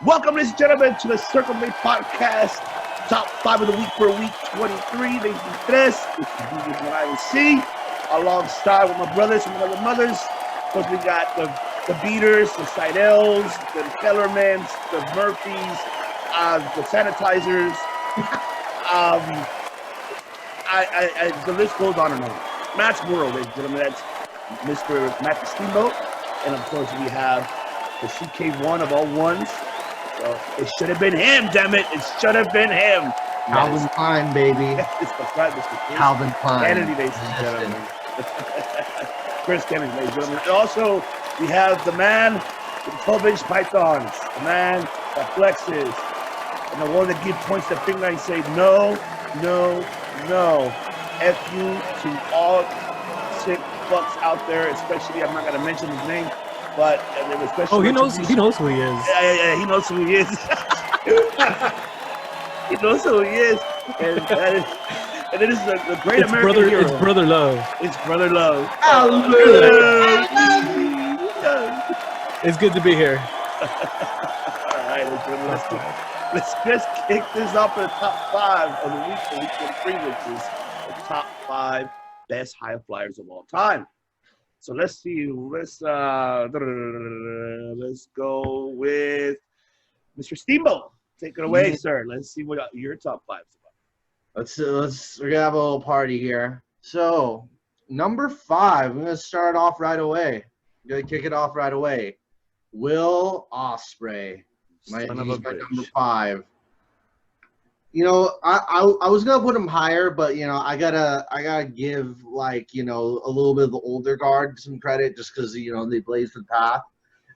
Welcome, ladies and gentlemen, to the Circle Mate Podcast. Top 5 of the week for week 23. This is what I will see. Alongside with my brothers and my other mothers. Of course, we got the Beaters, the Seidels, the Kellermans, the Murphys, the Sanitizers. The list goes on and on. Matt's World, ladies and gentlemen. That's Mr. Matt the Steamboat. And of course, we have the CK1 of all ones. So it should have been him, damn it. It should have been him. Calvin Klein, baby. It's the right, Mr. Calvin Klein. Kennedy, ladies and gentlemen. Chris Kennedy, ladies and gentlemen. And also, we have the man with the 12-inch pythons. The man that flexes. And the one that gives points to finger and say, no, no, no. F you to all sick fucks out there, especially, I'm not going to mention his name, but especially. Oh, he knows who he is. Yeah, he knows who he is. He knows who he is. And it is the great American hero. It's brother love. It's brother love. It's good to be here. All right, let's just kick this off for the top 5 of the week for week 3, which is the top 5 best high flyers of all time. So let's see. Let's go with Mr. Steamboat. Take it away, sir. Let's see what your top 5 is about. We're gonna have a little party here. So number 5, I'm gonna start off right away. I'm gonna kick it off right away. Will Ospreay. He's my number 5. You know, I was gonna put him higher, but you know, I gotta give, like, you know, a little bit of the older guard some credit just because, you know, they blazed the path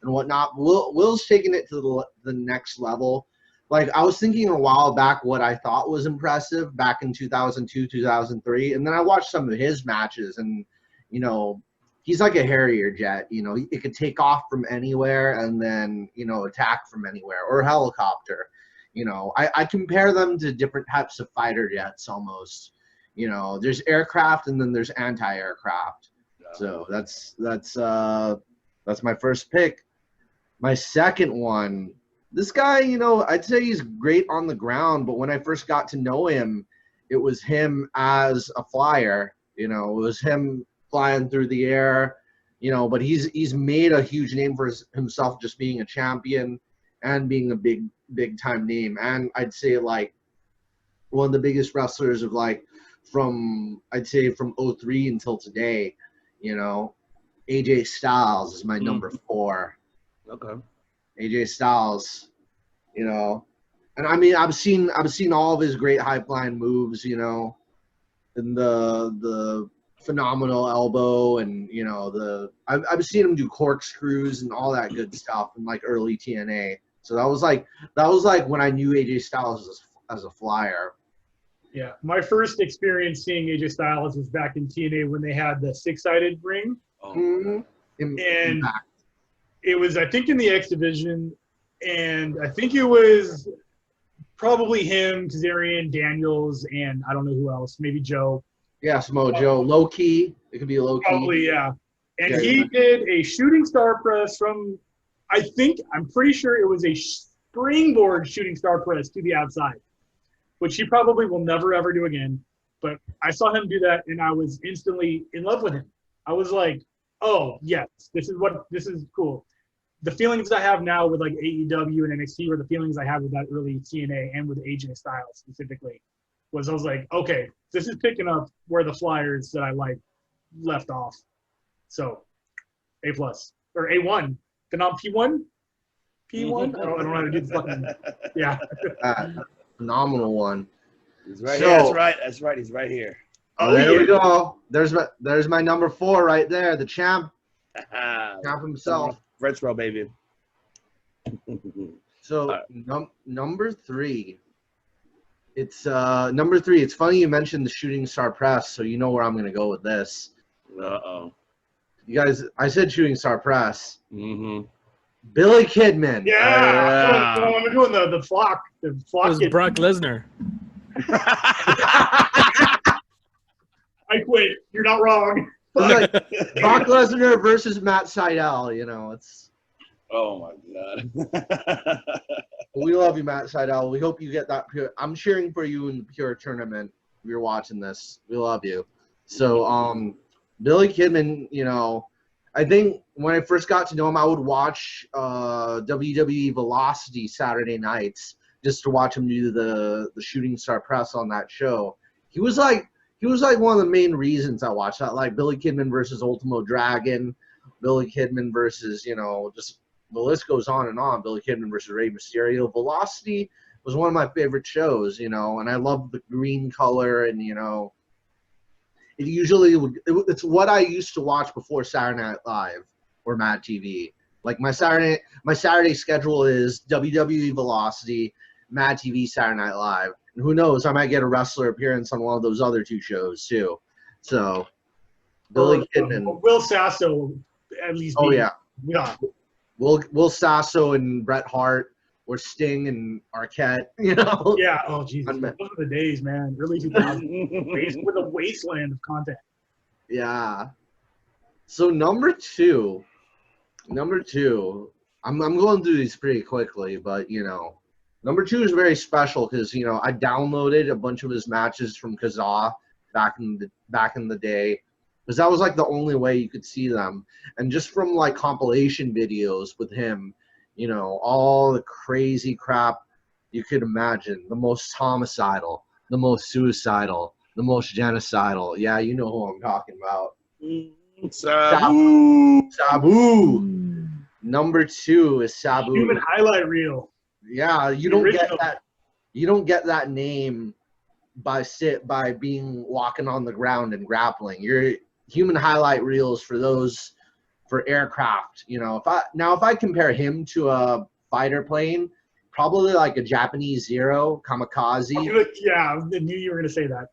and whatnot. Will's taking it to the next level. Like, I was thinking a while back what I thought was impressive back in 2002, 2003, and then I watched some of his matches, and you know, he's like a Harrier jet. You know, it could take off from anywhere and then, you know, attack from anywhere, or a helicopter. You know, I compare them to different types of fighter jets almost. You know, there's aircraft and then there's anti-aircraft. Yeah. So that's my first pick. My second one, this guy, you know, I'd say he's great on the ground, but when I first got to know him, it was him as a flyer. You know, it was him flying through the air. You know, but he's made a huge name for himself just being a champion and being a big time name. And I'd say like one of the biggest wrestlers of like from 03 until today. You know, AJ Styles is my number 4. Okay. AJ Styles, you know, and I mean, I've seen all of his great high flying moves, you know, and the phenomenal elbow, and you know, I've seen him do corkscrews and all that good stuff in like early TNA. So that was like when I knew AJ Styles as a flyer. Yeah, my first experience seeing AJ Styles was back in TNA when they had the 6-sided ring. Oh. And it was, I think, in the X division, and I think it was probably him, Kazarian, Daniels, and I don't know who else, maybe Joe. Yeah, Samoa Joe. Low key. It could be low key. Probably, yeah. And he did a shooting star press from, I'm pretty sure it was a springboard shooting star press to the outside, which he probably will never, ever do again. But I saw him do that, and I was instantly in love with him. I was like, oh, yes, this is cool. The feelings I have now with like AEW and NXT were the feelings I had with that early TNA and with AJ Styles specifically. I was like, okay, this is picking up where the flyers that I like left off. So, A+ or A1. Phenom P1? P1? I don't know how to do the fucking, yeah. Phenomenal one. He's right here. That's right. He's right here. Oh, there we go. There's my number 4 right there. The champ. Champ himself. French row, baby. So number 3. It's number 3. It's funny you mentioned the shooting star press, so you know where I'm gonna go with this. Uh-oh. You guys, I said shooting star press. Mm-hmm. Billy Kidman. Yeah. I'm doing the flock. The flock. It was Brock Lesnar. I quit. You're not wrong. It's like Brock Lesnar versus Matt Seidel. You know, it's. Oh my God. We love you, Matt Seidel. We hope you get that pure. I'm cheering for you in the pure tournament. If you're watching this, we love you. So, Billy Kidman, you know, I think when I first got to know him, I would watch WWE Velocity Saturday nights just to watch him do the shooting star press on that show. He was like one of the main reasons I watched that, like Billy Kidman versus Ultimo Dragon, Billy Kidman versus, you know, just the list goes on and on. Billy Kidman versus Rey Mysterio. Velocity was one of my favorite shows, you know, and I love the green color, and, you know, it usually it's what I used to watch before Saturday Night Live or Mad TV. Like my Saturday schedule is WWE Velocity, Mad TV, Saturday Night Live. And who knows, I might get a wrestler appearance on one of those other two shows too. So Billy Kidman. Will Sasso at least. Oh yeah. Yeah. Will Sasso and Bret Hart, or Sting and Arquette, you know? Yeah. Oh, Jesus. Those are the days, man. Early 2000s. With a wasteland of content. Yeah. So number two, I'm going through these pretty quickly, but, you know, number 2 is very special because, you know, I downloaded a bunch of his matches from Kazaa back in the day, because that was like the only way you could see them. And just from like compilation videos with him, you know, all the crazy crap you could imagine, the most homicidal, the most suicidal, the most genocidal. Yeah, you know who I'm talking about. Sabu. Number 2 is Sabu. Human highlight reel. Yeah, you don't get that. You don't get that name by being walking on the ground and grappling. Your human highlight reels for aircraft. You know, if I compare him to a fighter plane, probably like a Japanese Zero Kamikaze. Yeah, I knew you were gonna say that.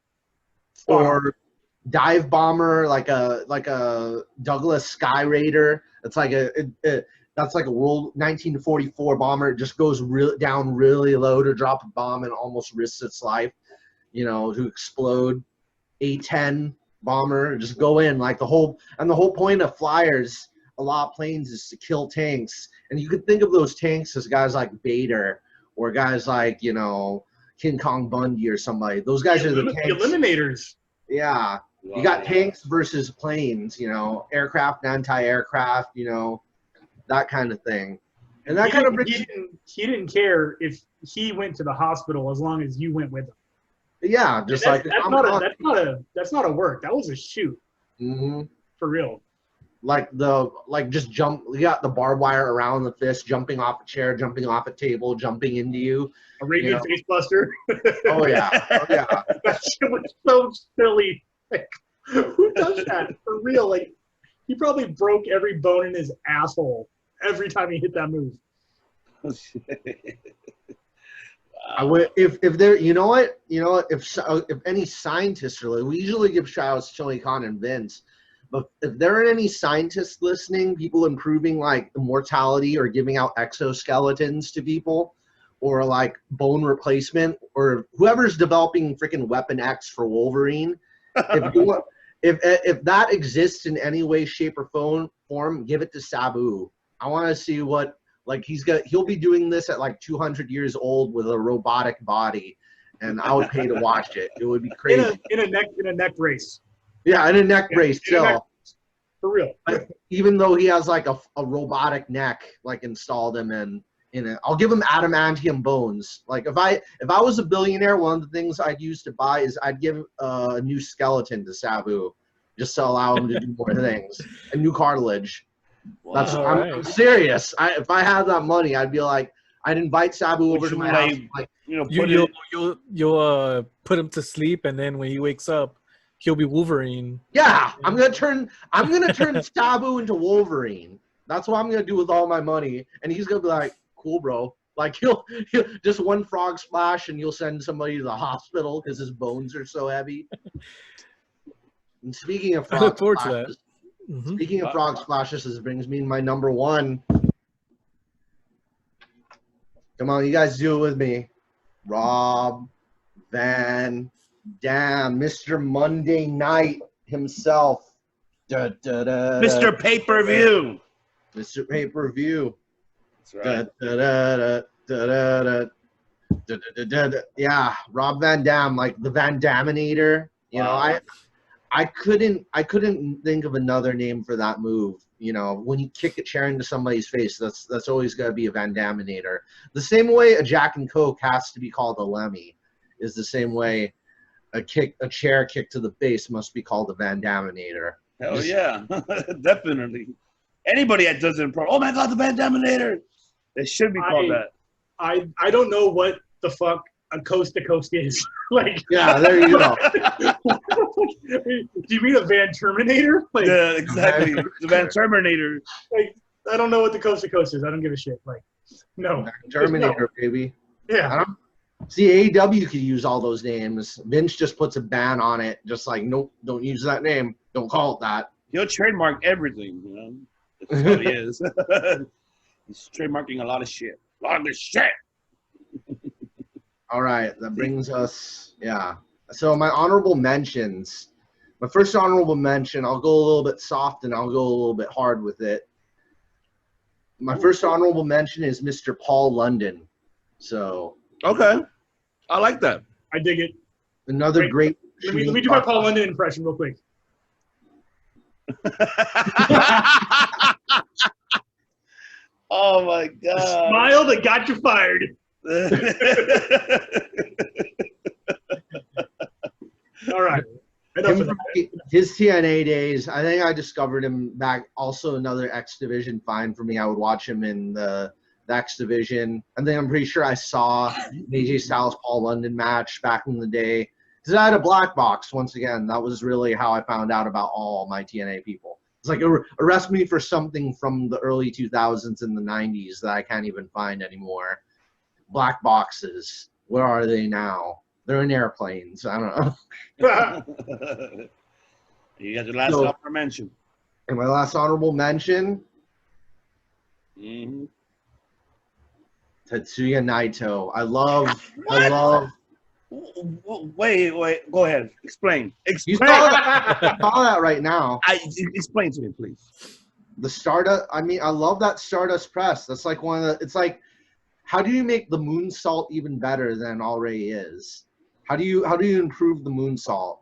Or dive bomber, like a Douglas Sky Raider. It's like that's like a World 1944 bomber. It just goes down really low to drop a bomb and almost risks its life, you know, to explode. A-10 bomber, just go in. Like the whole point of flyers, a lot of planes, is to kill tanks. And you could think of those tanks as guys like Vader or guys like, you know, King Kong Bundy or somebody. Those guys are the tanks. The eliminators. Yeah. You got tanks versus planes, you know, aircraft, anti-aircraft, you know, that kind of thing. And that kind of brings... He didn't care if he went to the hospital as long as you went with him. Yeah, just like... That's not a work. That was a shoot. Mm-hmm. For real. Just jump... You got the barbed wire around the fist, jumping off a chair, jumping off a table, jumping into you. Arabian face buster. Oh, yeah. Oh, yeah. That shit was so silly. Like, who does that? For real. Like, he probably broke every bone in his asshole every time he hit that move. I would, if there, you know what, if any scientists are, we usually give shout outs to Chili Khan and Vince, but if there are any scientists listening, people improving like immortality or giving out exoskeletons to people, or like bone replacement, or whoever's developing freaking Weapon X for Wolverine, if that exists in any way, shape, or form, give it to Sabu. I want to see what, like, he'll be doing this at like 200 years old with a robotic body, and I would pay to watch it. It would be crazy. In a neck brace. Yeah, in a neck brace still. For real. But even though he has like a robotic neck like installed him in it, I'll give him adamantium bones. Like if I was a billionaire, one of the things I'd use to buy is I'd give a new skeleton to Sabu, just to allow him to do more things, a new cartilage. Wow. I'm serious. If I had that money, I'd be like, I'd invite Sabu over to my house. Like, you'll put him to sleep, and then when he wakes up, he'll be Wolverine. Yeah, I'm gonna turn Sabu into Wolverine. That's what I'm gonna do with all my money, and he's gonna be like, cool, bro. Like he'll just one frog splash, and you'll send somebody to the hospital because his bones are so heavy. And speaking of frog I look forward splashes, to that. Mm-hmm. Speaking of frog splashes, this brings me to my number 1. Come on, you guys do it with me. Rob Van Dam, Mr. Monday Night himself. Mr. Pay-Per-View. Mr. Pay-Per-View. That's right. Da-da-da. Da-da-da-da. Yeah, Rob Van Dam, like the Van Daminator. You know, Wow. I couldn't think of another name for that move. You know, when you kick a chair into somebody's face, that's always got to be a Van Daminator. The same way a Jack and Coke has to be called a Lemmy, is the same way a chair kick to the face must be called a Van Daminator. Hell yeah, definitely. Anybody that does it, oh my God, the Van Daminator. It should be called that. I don't know what the fuck a coast to coast is. Like, Yeah, there you go. do you mean a Van Terminator? Like, Yeah, exactly. The Van Terminator. like, I don't know what the coast to coast is. I don't give a shit. Like, no. Terminator, baby. Yeah. I don't see AEW could use all those names. Vince just puts a ban on it, just like, nope, don't use that name. Don't call it that. He'll trademark everything, you know. That's what he is. He's trademarking a lot of shit. A lot of this shit. All right, that brings us, yeah. So my honorable mentions. My first honorable mention, I'll go a little bit soft and I'll go a little bit hard with it. My first honorable mention is Mr. Paul London. So Okay. I like that. I dig it. another Wait, great. Let me do my Paul London impression real quick. Oh my God. Smile that got you fired. All right. Enough of that. His TNA days, I think I discovered him back. Also, another X Division find for me. I would watch him in the X Division. And then I'm pretty sure I saw an AJ Styles Paul London match back in the day. Because I had a black box, once again. That was really how I found out about all my TNA people. It's like, arrest me for something from the early 2000s and the 90s that I can't even find anymore. Black boxes. Where are they now? They're in airplanes. I don't know. You got your last honorable mention. And my last honorable mention, Mm-hmm. Tetsuya Naito. I love. Wait. Go ahead. Explain. You saw that right now. Explain to me, please. The Stardust. I mean, I love that Stardust press. That's like one of the. It's like, how do you make the moonsault even better than it already is? How do you improve the moonsault?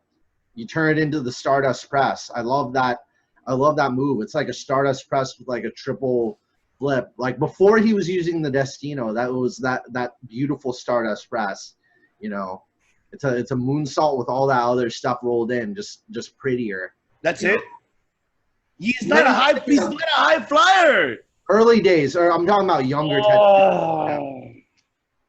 You turn it into the Stardust press. I love that. I love that move. It's like a Stardust press with like a triple flip. Like before he was using the Destino, that was that beautiful Stardust press. You know, it's a moonsault with all that other stuff rolled in, just prettier. That's it. He's not a high flyer. Early days, or I'm talking about younger. All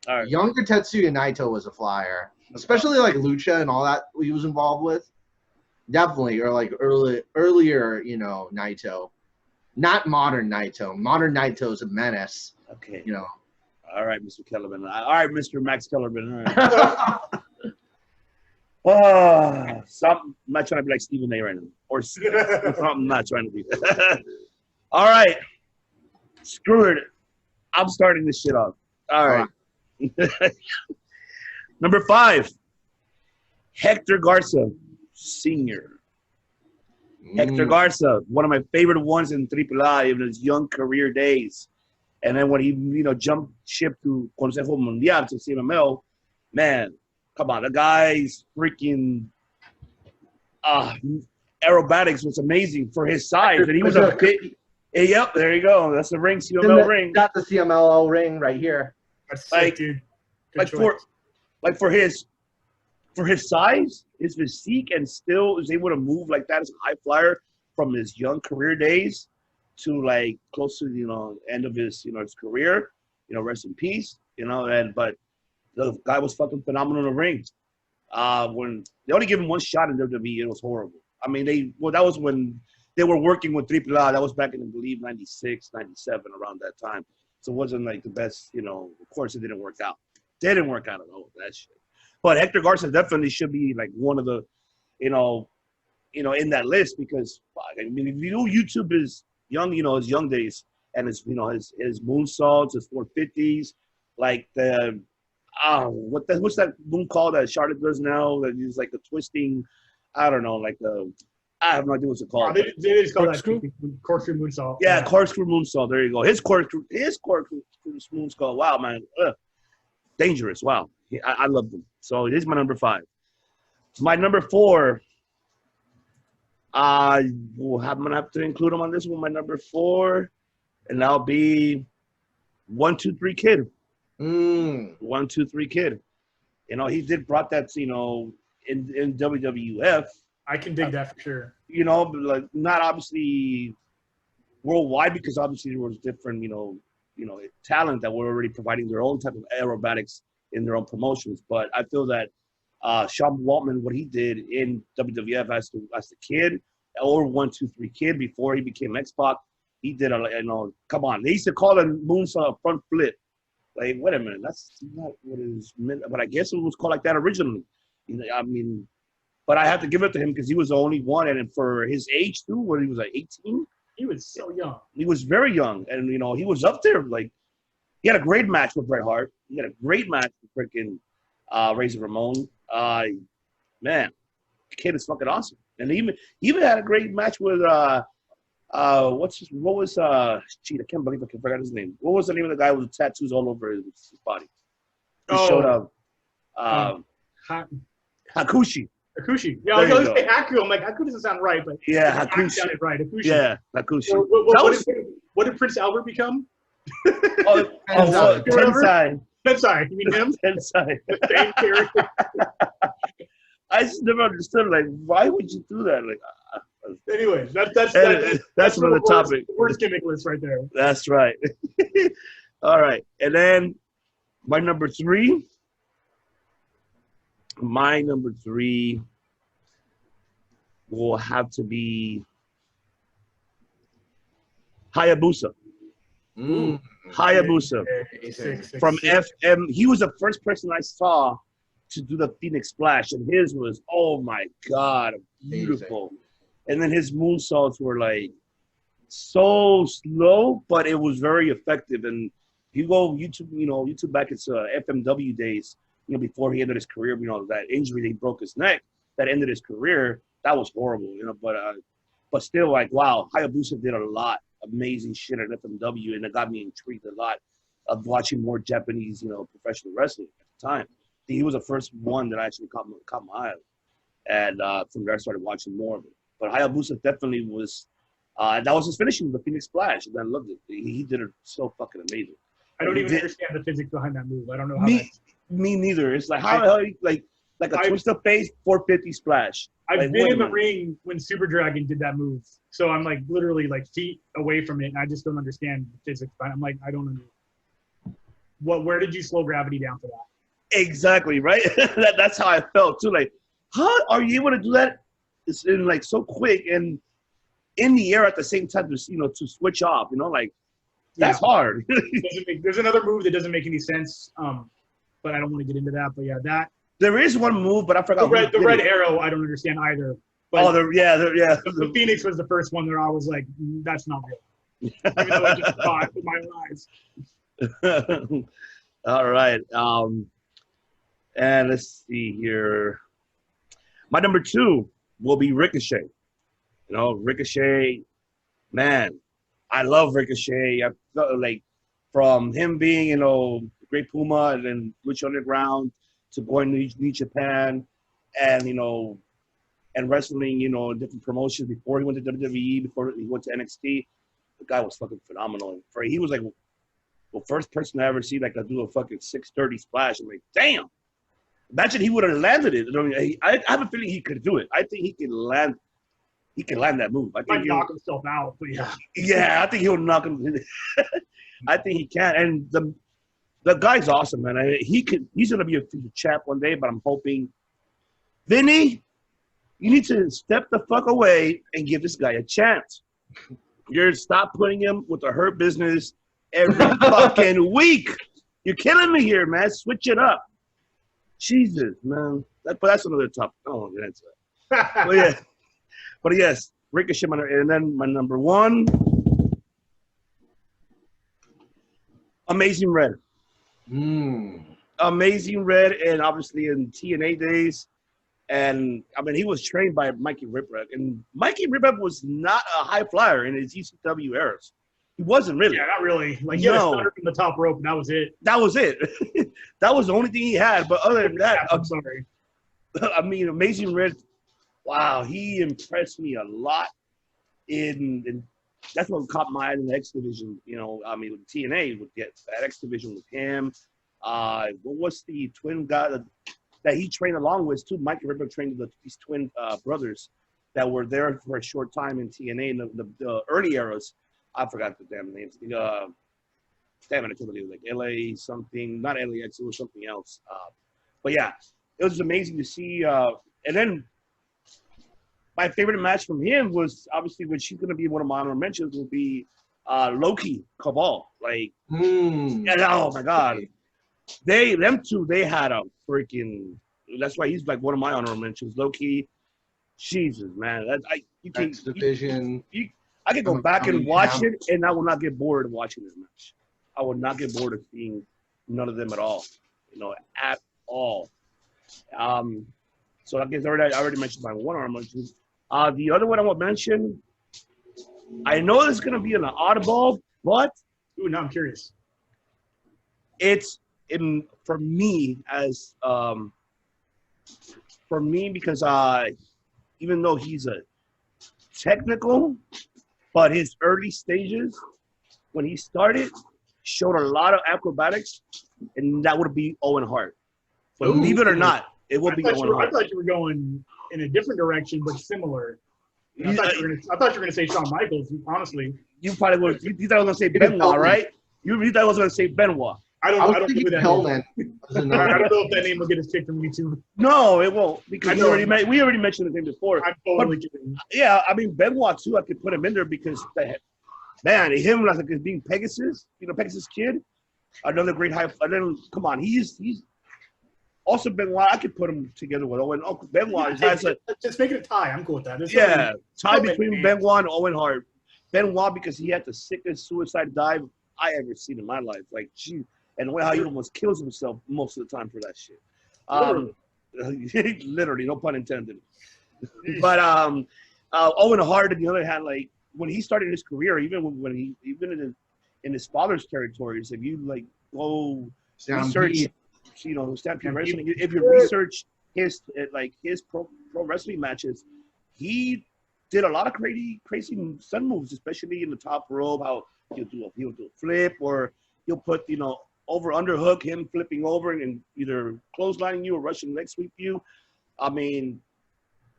right. Younger Tetsuya Naito was a flyer, especially like Lucha and all that he was involved with. Definitely, or like earlier, you know, Naito, not modern Naito. Modern Naito is a menace. Okay. You know. All right, Mr. Kellerman. All right, Mr. Max Kellerman. All right. I'm not trying to be like Stephen A right now, or I'm not trying to be. All right. Screw it. I'm starting this shit off. All right. Number 5, Hector Garza, Sr. Hector Garza, one of my favorite ones in AAA in his young career days. And then when he, jumped ship to Consejo Mundial to CMML, man, come on, the guy's freaking aerobatics was amazing for his size. And he was a big. Yep, there you go. That's the ring, CMLL ring. Got the CMLL ring right here. That's sick, dude. For his size, his physique, and still is able to move like that as a high flyer from his young career days to like close to end of his his career. Rest in peace. But the guy was fucking phenomenal in the ring. When they only gave him one shot in WWE, it was horrible. I mean, that was when they were working with AAA. That was back in, I believe, 96, 97, around that time. So it wasn't like the best, of course it didn't work out. Didn't work out at all, that shit. But Hector Garza definitely should be like one of the, in that list because, I mean, if YouTube is young, his young days and his moonsaults, his 450s, like the, what's that moon call that Charlotte does now that is like a twisting, I don't know, like the I have no idea what's it Oh, called. they just call that Corkscrew? corkscrew moonsault. Yeah, corkscrew moonsault. There you go. His corkscrew moonsault. Wow, man. Dangerous. Wow. I love him. So he's my number 5. My number 4. I'm gonna have to include him on this one. My number 4, and that'll be 1-2-3 Kid. 1-2-3 Kid. You know, he brought that. You know, in WWF. I can dig that for sure. You know, but like not obviously worldwide because obviously there was different, you know, talent that were already providing their own type of aerobatics in their own promotions. But I feel that Sean Waltman, what he did in WWF as the Kid or 1-2-3 Kid before he became X-Pac, he did come on. They used to call it moonsault a front flip. Like, wait a minute, that's not what it was meant. But I guess it was called like that originally. You know, I mean, but I have to give it to him because he was the only one, and for his age too, when he was like 18. He was so young. He was very young, and you know he was up there. Like he had a great match with Bret Hart. He had a great match with freaking Razor Ramon. Man, the Kid is fucking awesome, and he even had a great match with I can't believe I forgot his name. What was the name of the guy with the tattoos all over his body? He showed up. Hakushi. Hakushi. Yeah, I was going to say Haku. I'm like, Haku doesn't sound right, but yeah, Haku Hakushi. sounded right. Hakushi. Yeah, Hakushi. So, what did Prince Albert become? Tensai. Tensai. You mean him? Tensai. Same character. I just never understood. Like, why would you do that? Like, anyways, that's another topic. Worst gimmick list right there. That's right. All right, and then my number 3. My number 3 will have to be Hayabusa. Hayabusa from FM. He was the first person I saw to do the Phoenix Splash, and his was, oh my God, beautiful. And then his moonsaults were like so slow, but it was very effective. And you go YouTube back its FMW days. You know, before he ended his career, you know, that injury, he broke his neck, that ended his career. That was horrible, you know, but still, like, wow, Hayabusa did a lot, amazing shit at FMW, and it got me intrigued a lot of watching more Japanese, you know, professional wrestling at the time. He was the first one that actually caught my eye, and from there I started watching more of it. But Hayabusa definitely was, that was his finishing, the Phoenix Splash, and I loved it. He did it so fucking amazing. I don't even understand the physics behind that move. I don't know how Me neither. It's like how the hell like a twist of face 450 splash. I've been in the ring when Super Dragon did that move, so I'm like literally like feet away from it, and I just don't understand the physics. I'm like, I don't know. Where did you slow gravity down for that? Exactly, right. That's how I felt too. Like, how are you able to do that? It's in like so quick and in the air at the same time to switch off. You know, like that's hard. There's another move that doesn't make any sense. But I don't want to get into that. But yeah, that there is one move, but I forgot. The red arrow, I don't understand either. But the Phoenix was the first one that I was like, that's not real. Even though I just saw it with my own eyes. All right. And let's see here. My number 2 will be Ricochet. You know, Ricochet, man, I love Ricochet. I felt like from him being, you know, Great Puma and then Lucha Underground to going to New Japan and, you know, and wrestling, you know, different promotions before he went to WWE, before he went to NXT. The guy was fucking phenomenal. He was like the first person I ever see like do a fucking 630 splash. I'm like, damn. Imagine he would have landed it. I mean, I have a feeling he could do it. I think he can land. He can land that move. I think he'll knock himself out, but yeah. Yeah, I think he'll knock him. I think he can. And the guy's awesome, man. He's gonna be a future champ one day, but I'm hoping. Vinny, you need to step the fuck away and give this guy a chance. You're stop putting him with the Hurt Business every fucking week. You're killing me here, man. Switch it up. Jesus, man. But that's another topic. I don't want to get into that. But yes, Ricochet, and then my number 1, Amazing Red. Amazing Red, and obviously in TNA days, And I mean, he was trained by Mikey Ripwreck, and Mikey Ripwreck was not a high flyer in his ECW eras. He wasn't really. Yeah, not really. Like, he had a No. stutter from the top rope, and that was it. That was it. That was the only thing he had. But other than that, I'm sorry. I mean, Amazing Red, wow, he impressed me a lot. In that's what caught my eye in the X Division. You know, I mean, TNA would get that X Division with him. What was the twin guy that he trained along with too? Mike Ripper trained these twin brothers that were there for a short time in TNA in the early eras. I forgot the damn names. Damn it, I can't believe it. Like LA something, not LAX, it was something else. But yeah, it was amazing to see. And then my favorite match from him was obviously, which he's going to be one of my honorable mentions, will be Loki Cabal. Like, and, oh my God. Them two, they had a freaking, that's why he's like one of my honorable mentions. Loki, Jesus, man. You can X Division. I could go back and watch it, and I will not get bored of watching this match. I would not get bored of seeing none of them at all. You know, at all. So I guess I already mentioned my one honorable mention. The other one I want to mention, I know this is going to be an oddball, but Ooh, now I'm curious. it's for me because even though he's a technical, but his early stages when he started showed a lot of acrobatics, and that would be Owen Hart. Believe it or not, it would be Owen Hart. I thought you were going in a different direction, but similar. I thought you were going to say Shawn Michaels, honestly. You probably would. You thought I was going to say Benoit, right? You thought I was going to say Benoit. I don't know who that Hellman. is. I don't know if that name will get us kicked from YouTube. No, it won't, because we already mentioned the name before. I'm totally kidding. Yeah, I mean Benoit too. I could put him in there because him like being Pegasus, Pegasus Kid, another great high. Come on, he's also Benoit. I could put him together with Owen. Benoit has just make it a tie. I'm cool with that. Tie between Benoit and Owen Hart. Benoit because he had the sickest suicide dive I ever seen in my life. Like, gee. And the way how he almost kills himself most of the time for that shit. Literally, no pun intended. But Owen Hart, on the other hand, like when he started his career, even in his father's territories, if you like go research, Stampede Wrestling, if you research his pro wrestling matches, he did a lot of crazy sun moves, especially in the top rope. How he'll do a flip, or he'll put over underhook, him flipping over and either clotheslining you or Russian leg sweep you. I mean,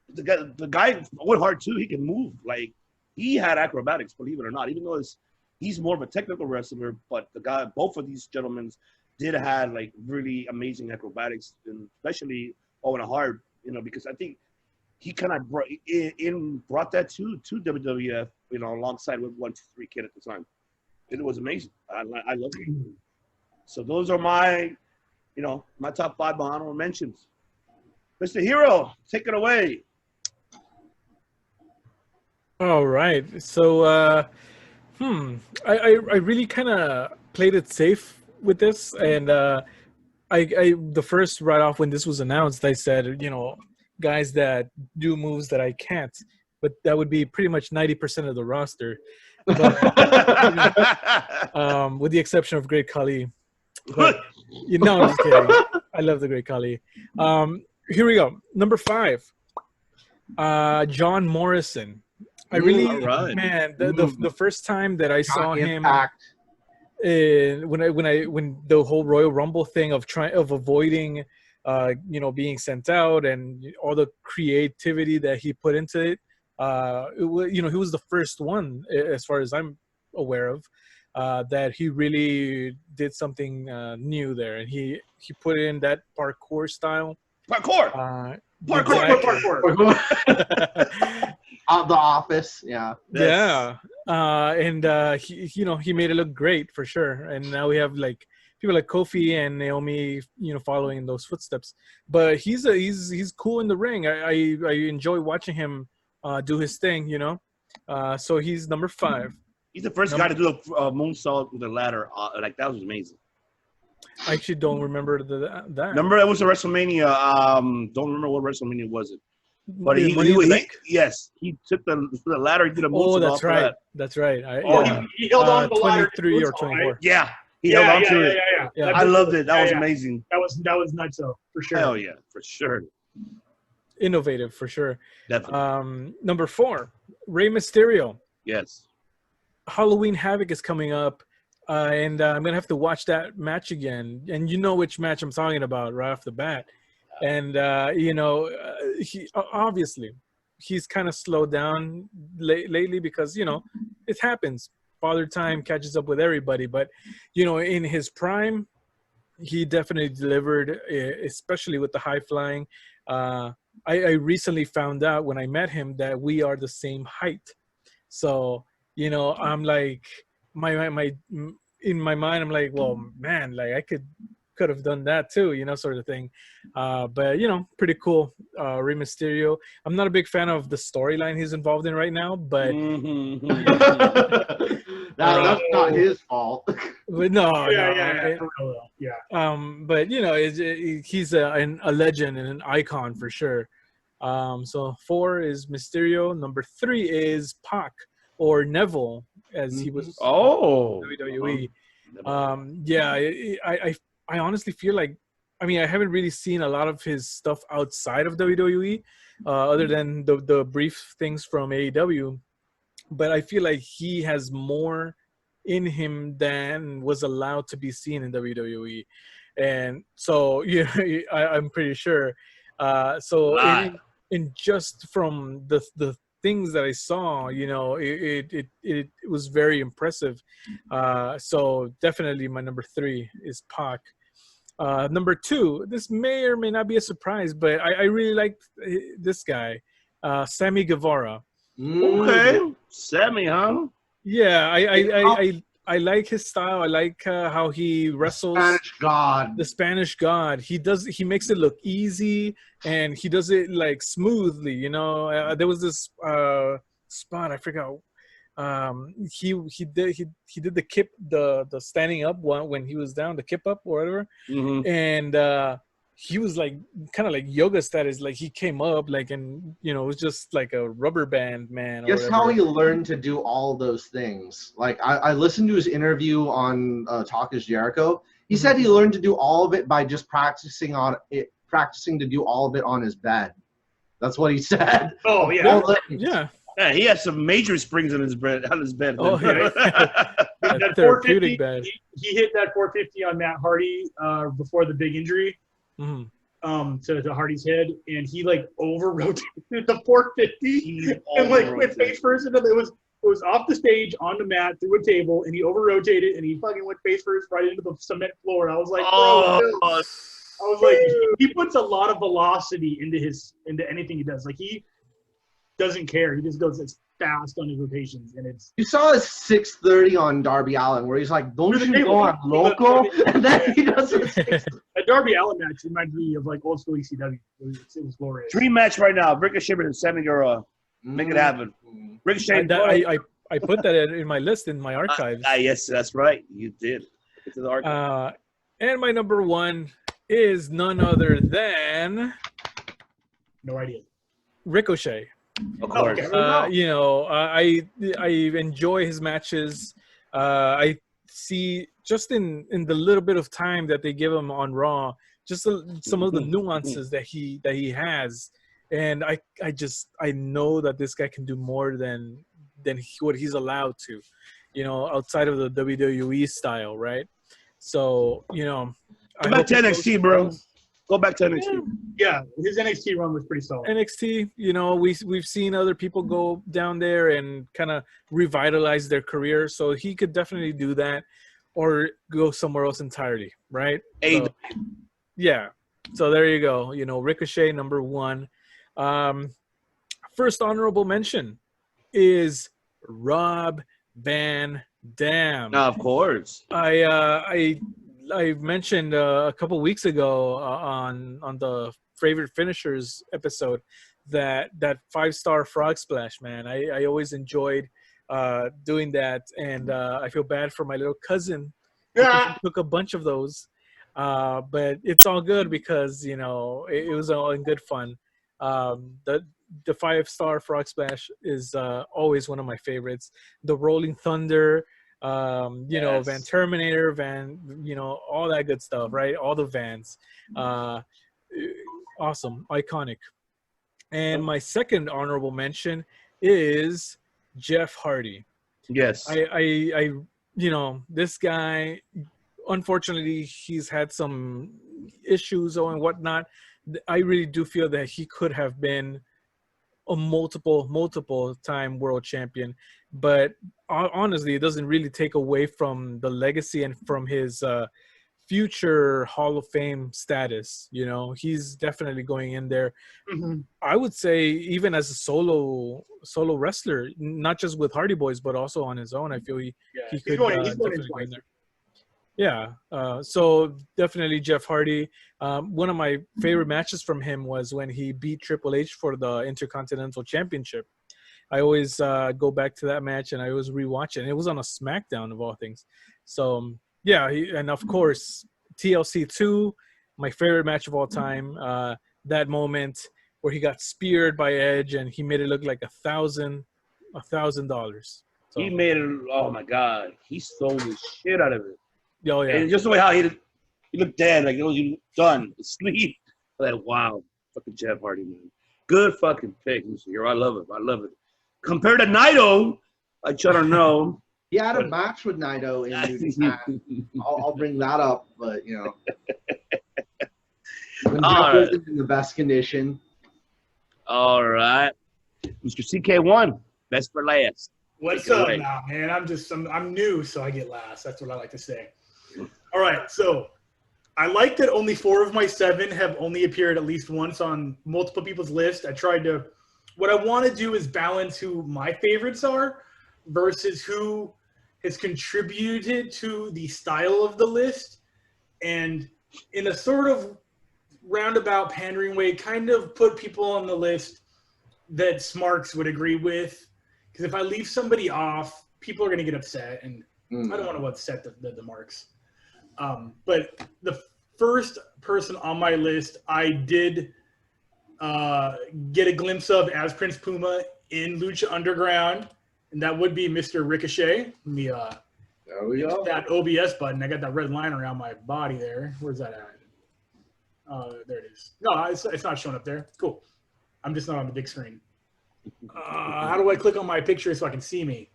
the guy Owen Hart too, he can move. Like, he had acrobatics, believe it or not, even though he's more of a technical wrestler, but both of these gentlemen did have like really amazing acrobatics, and especially Owen Hart, because I think he kind of brought that to WWF, alongside with 1-2-3 Kid at the time. It was amazing. I love it. So those are my top 5 honorable mentions. Mr. Hero, take it away. All right. So, I really kind of played it safe with this, and the first right off when this was announced, I said, guys that do moves that I can't, but that would be pretty much 90% of the roster, but, with the exception of Great Khali. But, I'm just kidding. I love the Great Khali. Here we go. Number 5, John Morrison. I really, man, the first time that I saw him, when the whole Royal Rumble thing of avoiding, being sent out, and all the creativity that he put into it, he was the first one, as far as I'm aware of, that he really did something new there, and he put in that parkour style. Parkour. The Office, yeah. Yeah. And he made it look great for sure. And now we have like people like Kofi and Naomi, following in those footsteps. But he's cool in the ring. I enjoy watching him do his thing. So he's number 5. He's the first guy to do a moonsault with a ladder. That was amazing. I actually don't remember that. Remember, it was a WrestleMania. Don't remember what WrestleMania was it. But The Money in the Bank? yes, he took the ladder, he did a moonsault. Oh, that's off of right. that. That's right. Oh, Yeah. He held on to the ladder. 23 or 24. Yeah, he held on to it. Yeah. I loved it. That was amazing. That was nuts, though, for sure. Hell yeah, for sure. Innovative for sure. Definitely. Number 4, Rey Mysterio. Yes. Halloween Havoc is coming up, and I'm gonna have to watch that match again. And you know which match I'm talking about right off the bat. And he obviously he's kind of slowed down lately because it happens. Father time catches up with everybody, but in his prime, he definitely delivered, especially with the high flying. I recently found out when I met him that we are the same height. So, I'm like, my in my mind, I'm like, well, man, like I could have done that too, sort of thing. But pretty cool. Rey Mysterio. I'm not a big fan of the storyline he's involved in right now, but that's not his fault. But no, yeah. But he's a legend and an icon for sure. So 4 is Mysterio. Number 3 is Pac or Neville, as he was. Oh, WWE. I honestly feel like, I haven't really seen a lot of his stuff outside of WWE, other than the brief things from AEW. But I feel like he has more in him than was allowed to be seen in WWE. And so, I'm pretty sure. In just from the things that I saw, it was very impressive. So definitely my number 3 is Pac. Number 2, this may or may not be a surprise, but I really liked this guy, Sammy Guevara. Okay, Sammy, huh? Yeah, I like his style. I like how he wrestles. The Spanish God. He makes it look easy, and he does it like smoothly. There was this spot, I forgot. He did the kip, the standing up one when he was down, the kip up or whatever. Mm-hmm. And he was like kind of like yoga status, like he came up like, and it was just like a rubber band man. Guess how he learned to do all those things. Like I listened to his interview on Talk is Jericho. He said he learned to do all of it by just practicing to do all of it on his bed. That's what he said. Oh yeah. Yeah. Yeah, he has some major springs on his bed. Oh, yeah. That therapeutic bed. He hit that 450 on Matt Hardy before the big injury. Mm-hmm. To Hardy's head, and he like over rotated the 450 and like went face first into it was off the stage on the mat through a table, and he over rotated and he fucking went face first right into the cement floor. I was like, he puts a lot of velocity into anything he does. Like he doesn't care. He just goes as fast on his rotations, and it's. You saw his 630 on Darby Allin, where he's like, "Don't you go on local?" And then he does it. A Darby Allin match reminds me of like old school ECW. It was glorious. Dream match right now: Ricochet and Sammy Guevara. Make it happen. Ricochet. I put that in my list in my archives. Yes, that's right. You did. It's in the archive. And my number 1 is none other than. No idea. Ricochet. Of course. I enjoy his matches. I see just in the little bit of time that they give him on Raw, just some of the nuances that he has, and I know that this guy can do more than what he's allowed to, outside of the WWE style, right? So go back to NXT, bro. Go back to NXT. Yeah, his NXT run was pretty solid. NXT, we've seen other people go down there and kind of revitalize their career, so he could definitely do that, or go somewhere else entirely, right? So, yeah. So there you go. Ricochet number 1. First honorable mention is Rob Van Dam. Of course. I mentioned a couple weeks ago on the favorite finishers episode that 5-star frog splash, man. I always enjoyed doing that, and I feel bad for my little cousin. Yeah. He took a bunch of those, But it's all good because it was all in good fun. The 5-star Frog Splash is always one of my favorites. The Rolling Thunder, Yes. Van Terminator, all that good stuff, right? All the Vans, awesome, iconic. And my second honorable mention is Jeff Hardy. Yes. I this guy, unfortunately, he's had some issues and whatnot. I really do feel that he could have been a multiple time world champion, but honestly, it doesn't really take away from the legacy and from his future Hall of Fame status. He's definitely going in there. Mm-hmm. I would say even as a solo wrestler, not just with Hardy Boys, but also on his own. I feel he could definitely go in there. Yeah. So definitely Jeff Hardy. One of my favorite matches from him was when he beat Triple H for the Intercontinental Championship. I always go back to that match and I always rewatch it. And it was on a SmackDown of all things. So yeah, and of course TLC 2, my favorite match of all time. That moment where he got speared by Edge and he made it look like $1,000. So, he made it. Oh my God, he stole the shit out of it. Oh yeah, And just the way how he looked dead, like he done asleep. Like, wow, fucking Jeff Hardy, man. Good fucking pick, Mr. Hero. I love it. Compared to Naito, I don't know. He had a match with Naito in New Japan. I'll bring that up, but when Jeff wasn't in the best condition. All right, Mr. CK1, best for last. What's up now, man? I'm new, so I get last. That's what I like to say. All right, so I like that only 4 of my 7 have only appeared at least once on multiple people's list. What I want to do is balance who my favorites are versus who has contributed to the style of the list, and in a sort of roundabout pandering way, kind of put people on the list that Smarks would agree with. Because if I leave somebody off, people are going to get upset, and I don't want to upset the marks. But the first person on my list, I did get a glimpse of as Prince Puma in Lucha Underground, and that would be Mr. Ricochet. Let me there we go. that OBS button. I got that red line around my body there. Where's that at? There it is. No, it's not showing up there. Cool. I'm just not on the big screen. How do I click on my picture so I can see me?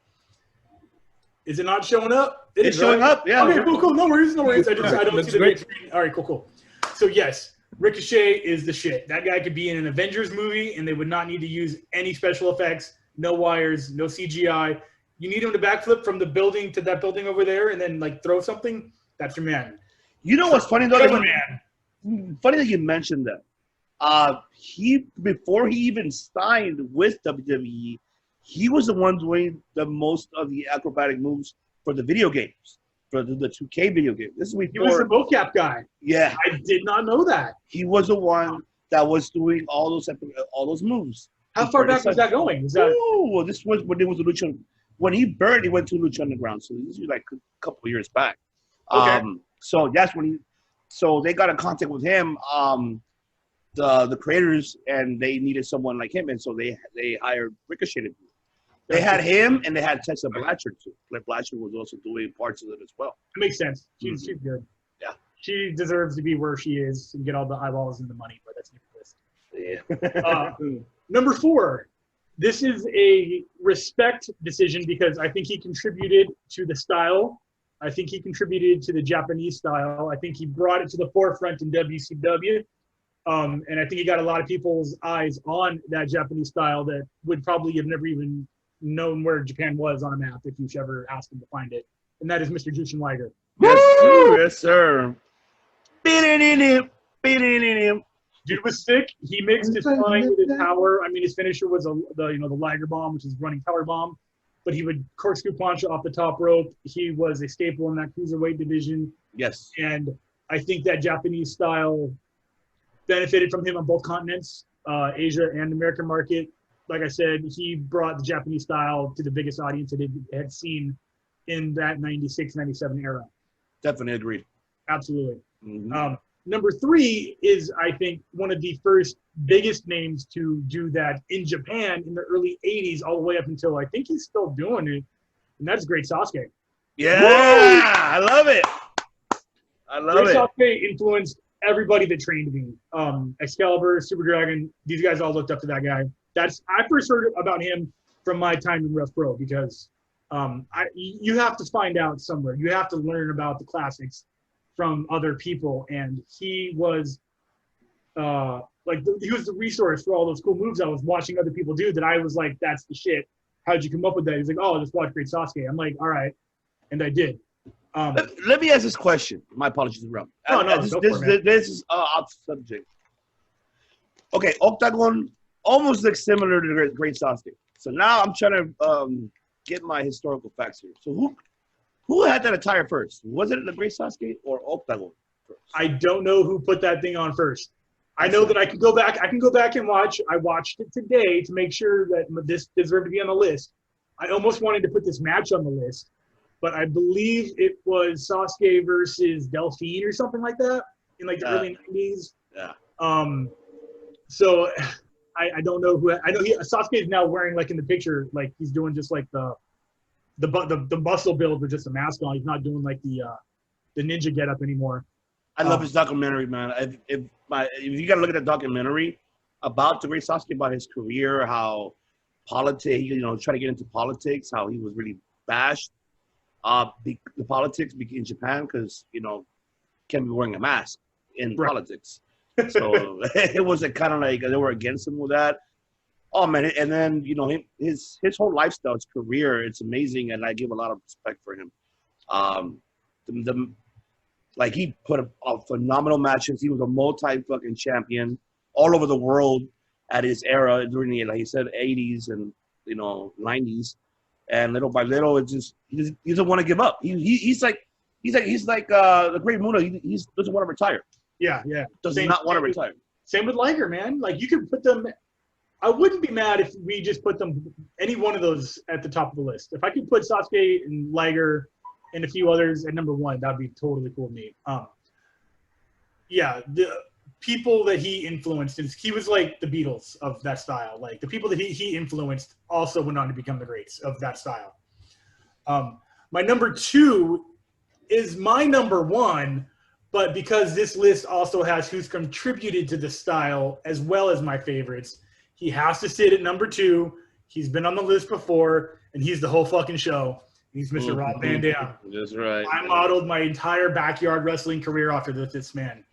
Is it not showing up? It's showing up, yeah. Okay, cool. No worries. I don't see the big screen. All right, cool. So yes, Ricochet is the shit. That guy could be in an Avengers movie and they would not need to use any special effects, no wires, no CGI. You need him to backflip from the building to that building over there and then like throw something. That's your man. You know what's funny though? Man. Funny that you mentioned that. Before he even signed with WWE, he was the one doing the most of the acrobatic moves for the video games, for the 2K video game. This is before. He was the mocap guy. Yeah, I did not know that. he was the one that was doing all those moves. How far back was that going? Well, this was when it was a Lucha. When he burned, he went to Lucha Underground. So this was like a couple of years back. Okay. So that's when So they got in contact with him, the creators, and they needed someone like him, and so they hired Ricochet to do it. They had him, and they had Tessa Blanchard too. Like Blanchard was also doing parts of it as well. It makes sense. She's good. Yeah. She deserves to be where she is and get all the eyeballs and the money, but that's different list. Yeah. Number 4. This is a respect decision because I think he contributed to the style. I think he contributed to the Japanese style. I think he brought it to the forefront in WCW. And I think he got a lot of people's eyes on that Japanese style that would probably have never even known where Japan was on a map if you ever asked him to find it. And that is Mr. Jushin Liger. Yes, sir. Dude was sick. He mixed his flying with his power. I mean, his finisher was the Liger bomb, which is running power bomb. But he would corkscrew punch off the top rope. He was a staple in that cruiserweight division. Yes. And I think that Japanese style benefited from him on both continents, Asia and the American market. Like I said, he brought the Japanese style to the biggest audience that it had seen in that 96, 97 era. Definitely agreed. Absolutely. Mhm. Number 3 is, I think, one of the first biggest names to do that in Japan in the early 80s, all the way up until I think he's still doing it, and that's Great Sasuke. Yeah, Woo! I love it. I love Great it. Sasuke influenced everybody that trained me. Excalibur, Super Dragon, these guys all looked up to that guy. I first heard about him from my time in Rough Pro because you have to find out somewhere. You have to learn about the classics from other people, and he was he was the resource for all those cool moves I was watching other people do that I was like, that's the shit. How'd you come up with that? He's like, oh, just watch Great Sasuke. I'm like, all right, and I did. Let me ask this question. My apologies, Rob. This is off subject. Okay, Octagon, almost like similar to Great Sasuke. So now I'm trying to get my historical facts here. So who had that attire first? Was it the Great Sasuke or Octagon first? I don't know who put that thing on first. I know that I can go back. I can go back and watch. I watched it today to make sure that this deserved to be on the list. I almost wanted to put this match on the list, but I believe it was Sasuke versus Delphine or something like that in like the early 90s. Yeah. So I don't know who. I know Sasuke is now wearing, like in the picture, like he's doing just like the muscle build with just a mask on. He's not doing like the ninja getup anymore. I love his documentary, man. If you gotta look at the documentary about the Great Sasuke, about his career, how politics, try to get into politics, how he was really bashed. The politics in Japan because can't be wearing a mask in politics. So it was kind of like they were against him with that. Oh man, and then his whole lifestyle, his career, it's amazing, and I give a lot of respect for him. Like he put up phenomenal matches. He was a multi-fucking champion all over the world at his era during the, like he said, 80s and 90s. And little by little, it just he doesn't want to give up. He's like the Great Muta. He doesn't want to retire. Yeah. Does not want to retire. Same with Liger, man. Like you could put them. I wouldn't be mad if we just put them any one of those at the top of the list. If I could put Sasuke and Liger and a few others at number 1, that'd be totally cool with me. The people that he influenced, he was like the Beatles of that style. Like the people that he influenced also went on to become the greats of that style. My number 2 is my number 1, but because this list also has who's contributed to the style as well as my favorites, he has to sit at number 2. He's been on the list before, and he's the whole fucking show. He's Mr. Rob Van Dam. That's right. I modeled my entire backyard wrestling career after this man.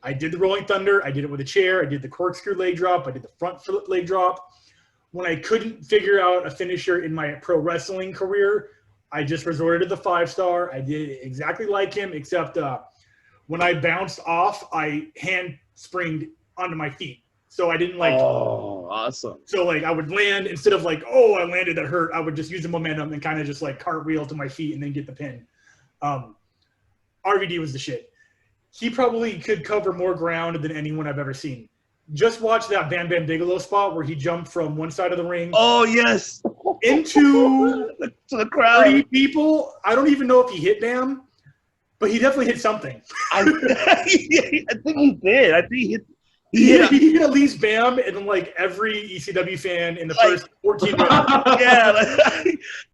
I did the Rolling Thunder. I did it with a chair. I did the corkscrew leg drop. I did the front flip leg drop. When I couldn't figure out a finisher in my pro wrestling career, I just resorted to the 5-star. I did it exactly like him, except when I bounced off, I hand-springed onto my feet. So I didn't like. Oh, awesome. So like I would land instead of like, oh, I landed, that hurt. I would just use the momentum and kind of just like cartwheel to my feet and then get the pin. RVD was the shit. He probably could cover more ground than anyone I've ever seen. Just watch that Bam Bam Bigelow spot where he jumped from one side of the ring. Oh yes. Into to the crowd. 30 people. I don't even know if he hit Bam, but he definitely hit something. I think he did. I think he hit. He hit at least Bam, and like every ECW fan in the first 14 minutes. Yeah,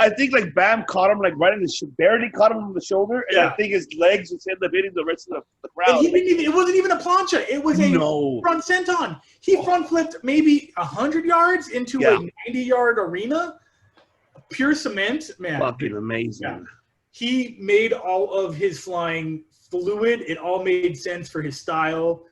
I think like Bam caught him like right in the barely caught him on the shoulder, and I think his legs just ended up hitting the rest of the crowd. And it wasn't even a plancha; it was a front senton. He front flipped maybe 100 yards into a 90-yard arena, pure cement, man. Fucking amazing. Yeah. He made all of his flying fluid. It all made sense for his style.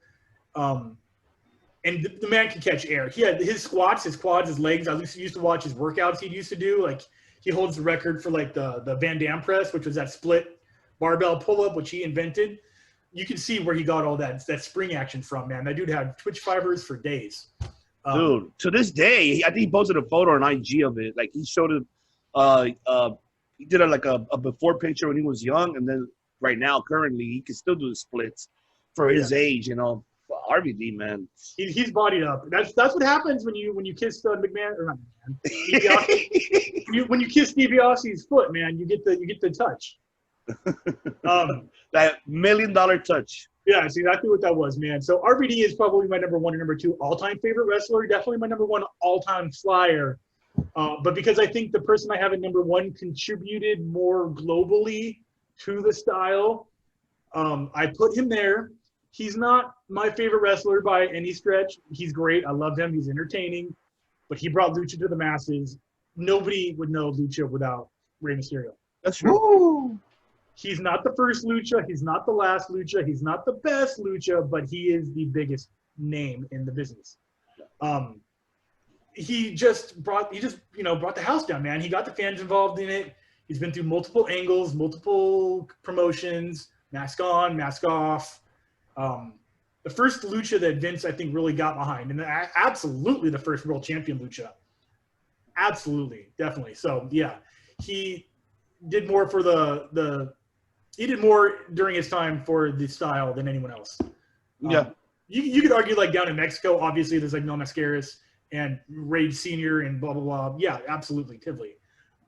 And the man can catch air. He had his squats, his quads, his legs. I used to watch his workouts he used to do. Like he holds the record for like the Van Dam press, which was that split barbell pull-up, which he invented. You can see where he got all that spring action from, man. That dude had twitch fibers for days. Dude, to this day, I think he posted a photo on IG of it. Like he showed it. He did a before picture when he was young, and then right now, currently, he can still do the splits for his age. RVD, man. He's bodied up. That's what happens when you kiss McMahon or not McMahon. when you kiss DiBiase's foot, man, you get the touch. That $1 million touch. Yeah, that's exactly what that was, man. So RVD is probably my number 1 and number 2 all-time favorite wrestler. Definitely my number 1 all-time flyer. But because I think the person I have at number 1 contributed more globally to the style, I put him there. He's not my favorite wrestler by any stretch. He's great. I love him. He's entertaining. But he brought Lucha to the masses. Nobody would know Lucha without Rey Mysterio. That's true. Woo! He's not the first Lucha. He's not the last Lucha. He's not the best Lucha, but he is the biggest name in the business. He just brought the house down, man. He got the fans involved in it. He's been through multiple angles, multiple promotions, mask on, mask off. The first Lucha that Vince, I think, really got behind, and absolutely the first world champion Lucha. Absolutely, definitely. So yeah, he did more for he did more during his time for the style than anyone else. Yeah. You could argue like down in Mexico, obviously there's like No Mascaras and Raid Senior and blah blah blah. Yeah, absolutely, Tivoli.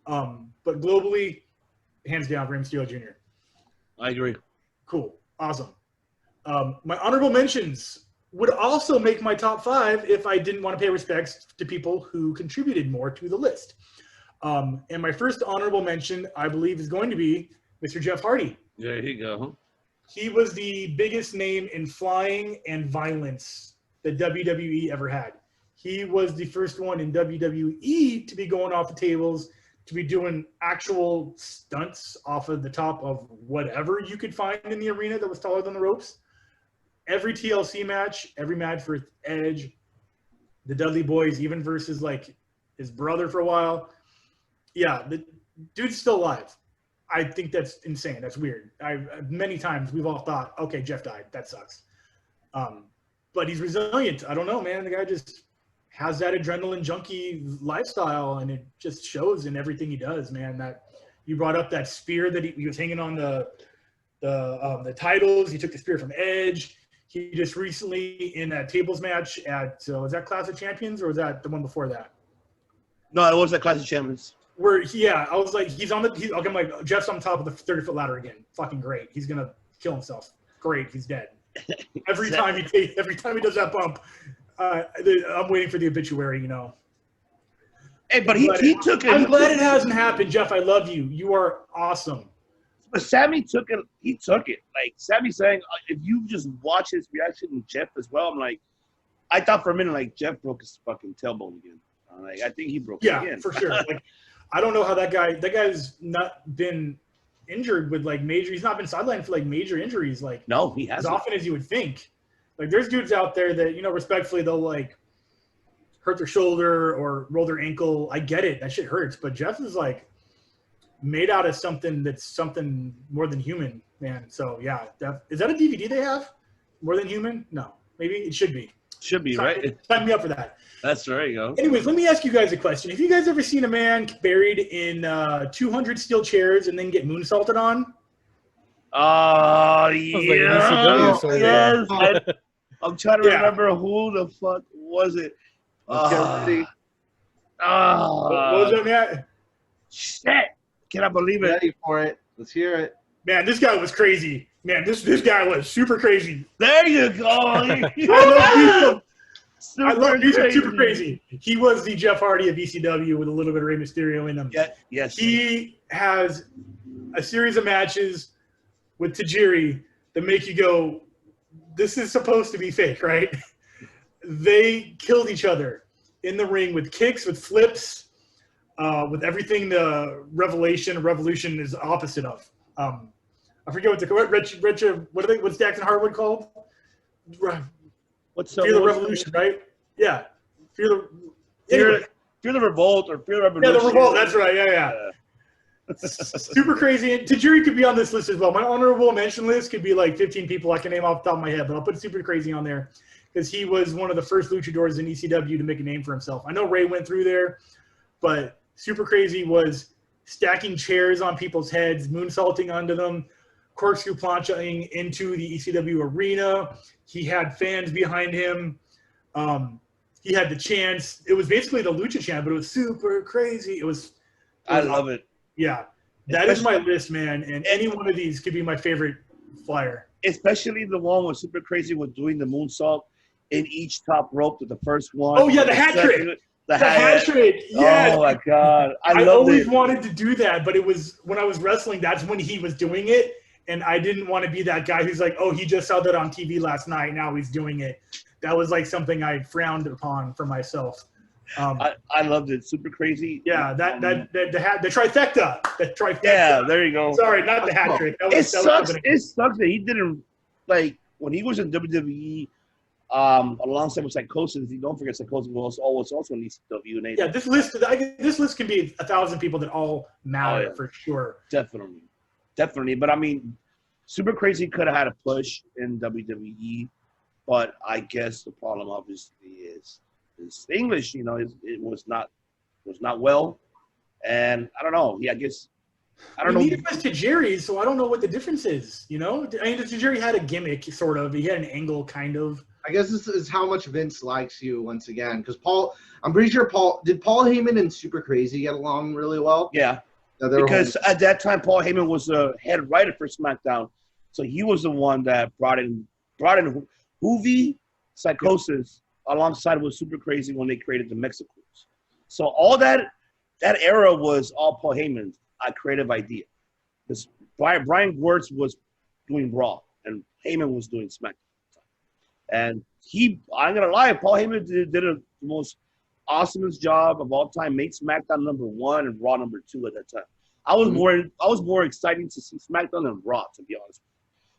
But globally, hands down, Rey Mysterio Jr. I agree. Cool, awesome. My honorable mentions would also make my top 5 if I didn't want to pay respects to people who contributed more to the list. And my first honorable mention, I believe, is going to be Mr. Jeff Hardy. There you go. He was the biggest name in flying and violence that WWE ever had. He was the first one in WWE to be going off the tables, to be doing actual stunts off of the top of whatever you could find in the arena that was taller than the ropes. Every TLC match, every match for Edge, the Dudley Boys, even versus like his brother for a while. Yeah, the dude's still alive. I think that's insane. That's weird. Many times we've all thought, okay, Jeff died. That sucks. But he's resilient. I don't know, man. The guy just has that adrenaline junkie lifestyle, and it just shows in everything he does, man. That you brought up that spear that he was hanging on the titles. He took the spear from Edge. He just recently in that tables match at was that Clash of Champions or was that the one before that? No, it was that Clash of Champions. Where I was like, I'm like, Jeff's on top of the 30-foot ladder again. Fucking great. He's gonna kill himself. Great, he's dead. Every time he does that bump, I'm waiting for the obituary, you know. Hey, but he took it. I'm glad it hasn't happened, Jeff. I love you. You are awesome. But Sammy took it. He took it. Like Sammy saying, if you just watch his reaction with Jeff as well, I'm like, I thought for a minute like Jeff broke his fucking tailbone again. Like I think he broke it again. Yeah, for sure. Like I don't know how that guy's not been injured with like major. He's not been sidelined for like major injuries. Like no, he hasn't. As often as you would think. Like there's dudes out there that, you know, respectfully, they'll like hurt their shoulder or roll their ankle. I get it. That shit hurts. But Jeff is like made out of something that's something more than human, man. So yeah, is that a DVD they have? More Than Human? No, maybe it should be. Should be, right? Sign me up for that. That's right, yo. Anyways, let me ask you guys a question. Have you guys ever seen a man buried in 200 steel chairs and then get moonsaulted on? Oh, yeah. Like yes. I'm trying to remember who the fuck was it. Let's get ready. What was it, man? Shit. Can I believe it? Ready for it. Let's hear it. Man, this guy was crazy. Man, this guy was super crazy. There you go. I love music. Super crazy. He was the Jeff Hardy of ECW with a little bit of Rey Mysterio in him. Yeah, yes. He has a series of matches with Tajiri that make you go, this is supposed to be fake, right? They killed each other in the ring with kicks, with flips, with everything the Revolution is opposite of. I forget what's Jackson Harwood called? What's Fear the Revolution, right? Yeah. Fear the Revolt or Fear the Revolution. Yeah, the Revolt. That's right. Yeah. Super crazy. And Tajiri could be on this list as well. My honorable mention list could be like 15 people I can name off the top of my head, but I'll put Super Crazy on there because he was one of the first luchadors in ECW to make a name for himself. I know Ray went through there, but Super Crazy was stacking chairs on people's heads, moonsaulting onto them, corkscrew planching into the ECW arena. He had fans behind him. He had the chants. It was basically the lucha chant, but it was super crazy. I love it. Yeah. That is my list, man. And any one of these could be my favorite flyer. especially the one with Super Crazy with doing the moonsault in each top rope to the first one. Oh yeah, the hat trick. The hat trick. Yes. Oh my god, I loved always it. wanted to do that, but it was when I was wrestling. That's when he was doing it, and I didn't want to be that guy who's like, "Oh, he just saw that on TV last night. Now he's doing it." That was like something I frowned upon for myself. I loved it. Super Crazy. Yeah, the trifecta. The trifecta. Yeah, there you go. Sorry, not the hat trick. It sucks that he didn't like when he was in WWE. Alongside with Psychosis, you don't forget Psychosis was also in ECW. Yeah, this list can be 1,000 people that all matter for sure. Definitely. But I mean, Super Crazy could have had a push in WWE, but I guess the problem obviously is English. You know, it was not well, and I don't know. Yeah, I guess I don't know. Neither was Tajiri, so I don't know what the difference is. You know, I mean, Tajiri had a gimmick, sort of. He had an angle, kind of. I guess this is how much Vince likes you once again. Because I'm pretty sure Paul Heyman and Super Crazy get along really well? Yeah. Because at that time, Paul Heyman was the head writer for SmackDown. So he was the one that brought in Hoovy, Psychosis, alongside with Super Crazy when they created the Mexicals. So all that era was all Paul Heyman's creative idea. Because Brian Wirtz was doing Raw, and Heyman was doing SmackDown. And I'm going to lie, Paul Heyman did the most awesomest job of all time, made SmackDown number 1 and Raw number 2 at that time. I was more excited to see SmackDown than Raw, to be honest,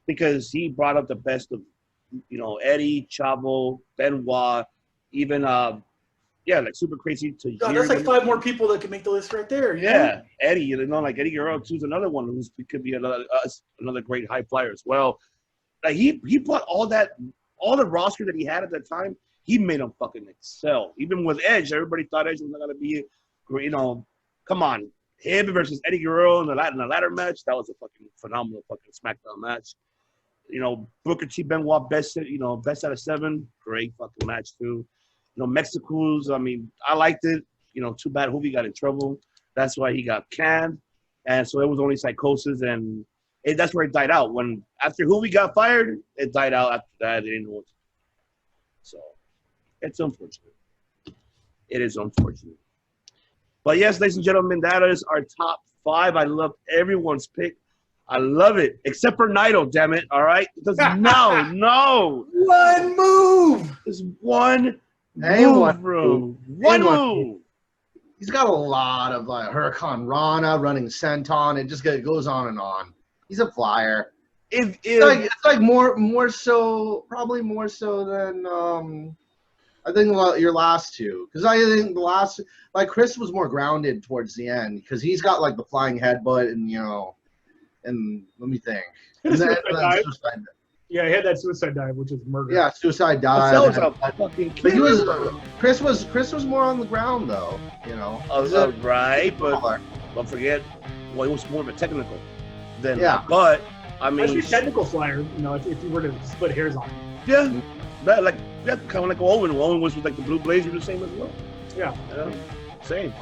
because he brought up the best of, you know, Eddie, Chavo, Benoit, even like Super Crazy to that's like 5 more people that can make the list right there. Yeah, Eddie, you know, like Eddie Guerrero too is another one who could be another great high flyer as well. Like he brought all the roster that he had at that time, he made them fucking excel. Even with Edge, everybody thought Edge was not going to be, you know, come on. Him versus Eddie Guerrero in the ladder match, that was a fucking phenomenal fucking SmackDown match. You know, Booker T. Benoit, best out of 7, great fucking match too. You know, Mexicals, I mean, I liked it. You know, too bad Hoovy got in trouble. That's why he got canned. And so it was only Psychosis, and that's where it died out. When after Hoovy got fired, it died out after that. They didn't know what to do. So it's unfortunate. It is unfortunate. But yes, ladies and gentlemen, that is our top 5. I love everyone's pick. I love it, except for Naito, damn it. All right? Because no. One move. There's one move, bro. One move. He's got a lot of like Huracan Rana, running senton. It just goes on and on. He's a flyer. It's like more so, probably more so than I think your last 2. Because I think the last, like Chris was more grounded towards the end because he's got like the flying headbutt and, you know, and let me think. And then suicide. Yeah, he had that suicide dive, which is murder. Yeah, suicide dive. That was a fucking but he was Chris was more on the ground though, you know. Right, but don't forget, well, he was more of a technical than but I mean, especially technical flyer. You know, if you were to split hairs on him. Yeah, kind of like Owen. Owen was with like the Blue Blazer, the same as well. Yeah, same.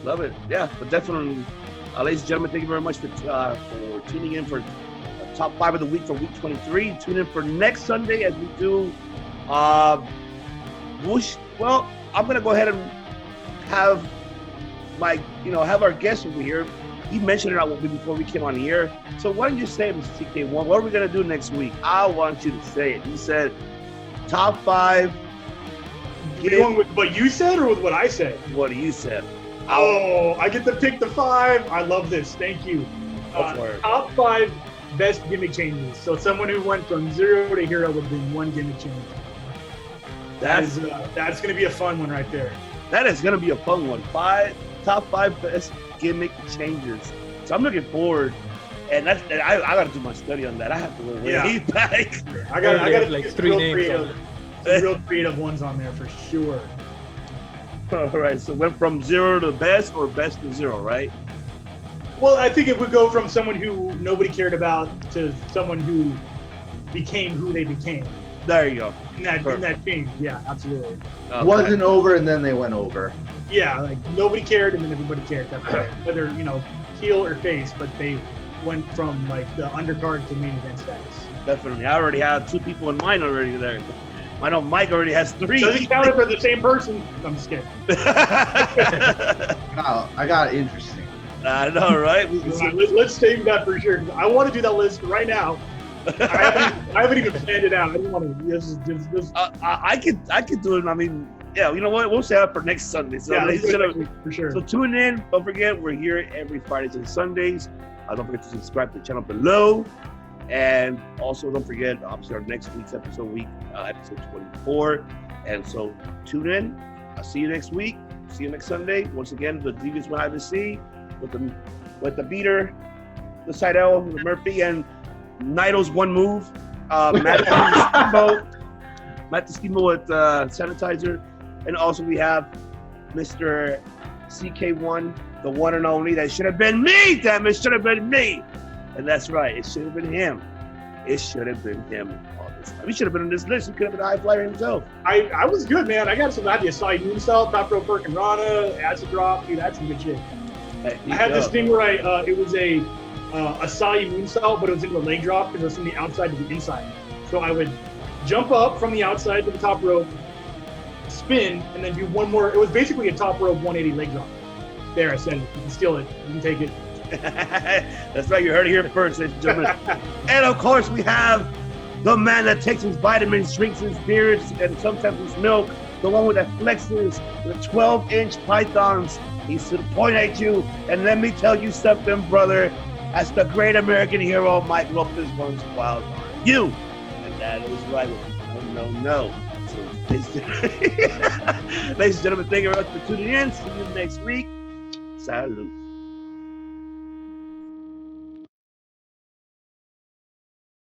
Love it. Yeah, but definitely, ladies and gentlemen, thank you very much for tuning in for top 5 of the week for week 23. Tune in for next Sunday as we do. Well, I'm gonna go ahead and have our guest over here. He mentioned it before we came on the air. So why don't you say it, Mr. TK1? What are we going to do next week? I want you to say it. He said top 5. Are you going with what you said or with what I said? What you said. I get to pick the 5. I love this. Thank you. Top 5 best gimmick changes. So someone who went from 0 to hero with doing 1 gimmick change. That's going to be a fun one right there. That is going to be a fun one. Top 5 best gimmick changes. So I'm looking forward, and I got to do my study on that. I have to go way back. I got like 3 names. Some real creative ones on there for sure. All right, so went from 0 to best or best to 0, right? Well, I think it would go from someone who nobody cared about to someone who became who they became. There you go. In that change, yeah, absolutely. Okay. Wasn't over, and then they went over. Yeah, like nobody cared, and then everybody cared. That's right. Whether heel or face, but they went from like the undercard to main event status. Definitely. I already have 2 people in mind already there. I know Mike already has 3. Doesn't count if they're the same person. I'm just kidding. Wow, I got interesting. I know, right? Let's save that for sure. I want to do that list right now. I haven't even planned it out. I didn't want to. This. I could do it. I mean, yeah. You know what? We'll set up for next Sunday. So Yeah, ladies and gentlemen, for sure. so tune in. Don't forget, we're here every Fridays and Sundays. Don't forget to subscribe to the channel below. And also, don't forget, obviously, our next week's episode, episode 24. And so, tune in. I'll see you next week. See you next Sunday. Once again, the Devious One I see with the beater, the Seidel, the Murphy, and Naito's one move. Matt Eskimo with sanitizer. And also, we have Mr. CK1, the one and only. That should have been me, damn it. Should have been me. And that's right. It should have been him. It should have been him all this time. He should have been on this list. He could have been the high flyer himself. I was good, man. I got some idea. Acai moonsault, top rope perk and rana, acid drop. Dude, that's some good shit. Hey, I had this thing where it was a acai moonsault, but it was into a leg drop because it was from the outside to the inside. So I would jump up from the outside to the top rope, spin, and then do one more. It was basically a top rope 180 leg drop. There, I said it. You can steal it. You can take it. That's right, you heard it here first, ladies and gentlemen. And of course, we have the man that takes his vitamins, drinks his beers, and sometimes his milk, the one with that flexes, the 12-inch pythons. He's to point at you, and let me tell you something, brother. As the great American hero, Mike Lopez runs wild on you. And that is right. No. So, ladies and gentlemen, thank you very much for tuning in. See you next week. Salud.